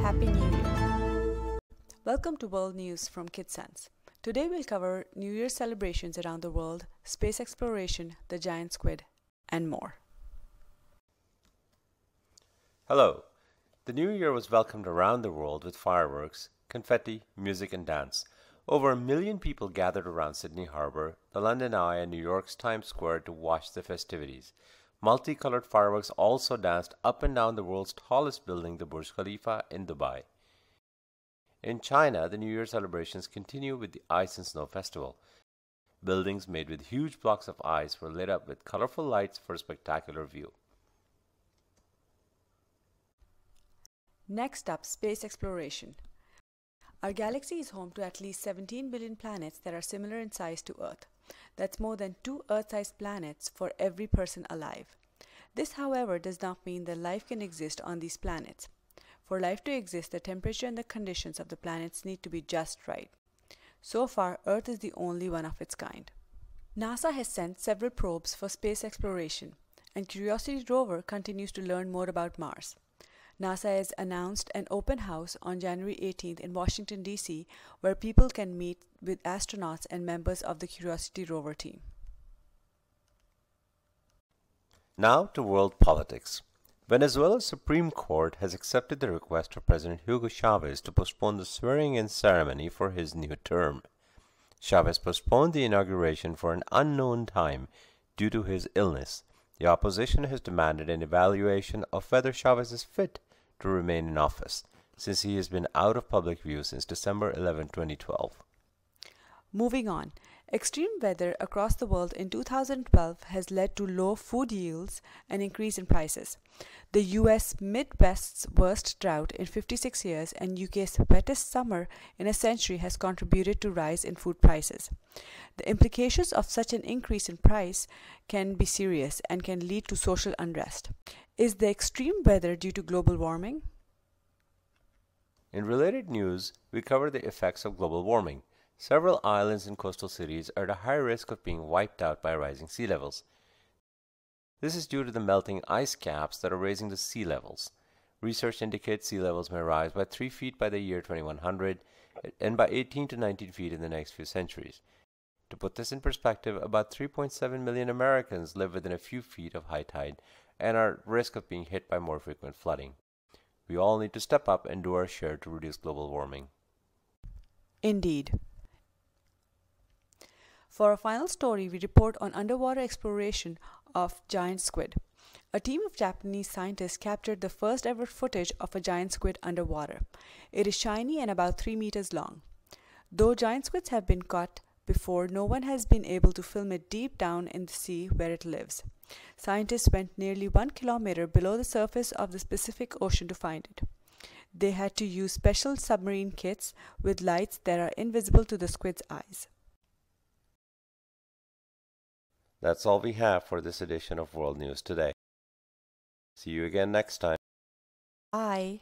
Happy New Year! Welcome to World News from KidSense. Today we'll cover New Year's celebrations around the world, space exploration, the giant squid, and more. Hello. The New Year was welcomed around the world with fireworks, confetti, music, and dance. Over 1 million people gathered around Sydney Harbour, the London Eye, and New York's Times Square to watch the festivities. Multicolored fireworks also danced up and down the world's tallest building, the Burj Khalifa in Dubai. In China, the New Year celebrations continue with the Ice and Snow Festival. Buildings made with huge blocks of ice were lit up with colorful lights for a spectacular view. Next up, space exploration. Our galaxy is home to at least 17 billion planets that are similar in size to Earth. That's more than 2 Earth-sized planets for every person alive. This, however, does not mean that life can exist on these planets. For life to exist, the temperature and the conditions of the planets need to be just right. So far, Earth is the only one of its kind. NASA has sent several probes for space exploration, and Curiosity rover continues to learn more about Mars. NASA has announced an open house on January 18th in Washington, D.C., where people can meet with astronauts and members of the Curiosity rover team. Now to world politics. Venezuela's Supreme Court has accepted the request of President Hugo Chavez to postpone the swearing-in ceremony for his new term. Chavez postponed the inauguration for an unknown time due to his illness. The opposition has demanded an evaluation of whether Chavez is fit to remain in office, since he has been out of public view since December 11, 2012. Moving on, extreme weather across the world in 2012 has led to low food yields and increase in prices. The US Midwest's worst drought in 56 years and UK's wettest summer in a century has contributed to rise in food prices. The implications of such an increase in price can be serious and can lead to social unrest. Is the extreme weather due to global warming? In related news, we cover the effects of global warming. Several islands and coastal cities are at a high risk of being wiped out by rising sea levels. This is due to the melting ice caps that are raising the sea levels. Research indicates sea levels may rise by 3 feet by the year 2100 and by 18 to 19 feet in the next few centuries. To put this in perspective, about 3.7 million Americans live within a few feet of high tide and are at risk of being hit by more frequent flooding. We all need to step up and do our share to reduce global warming. Indeed. For our final story, we report on underwater exploration of giant squid. A team of Japanese scientists captured the first ever footage of a giant squid underwater. It is shiny and about 3 meters long. Though giant squids have been caught before, no one has been able to film it deep down in the sea where it lives. Scientists went nearly 1 kilometer below the surface of the Pacific Ocean to find it. They had to use special submarine kits with lights that are invisible to the squid's eyes. That's all we have for this edition of World News Today. See you again next time. Bye.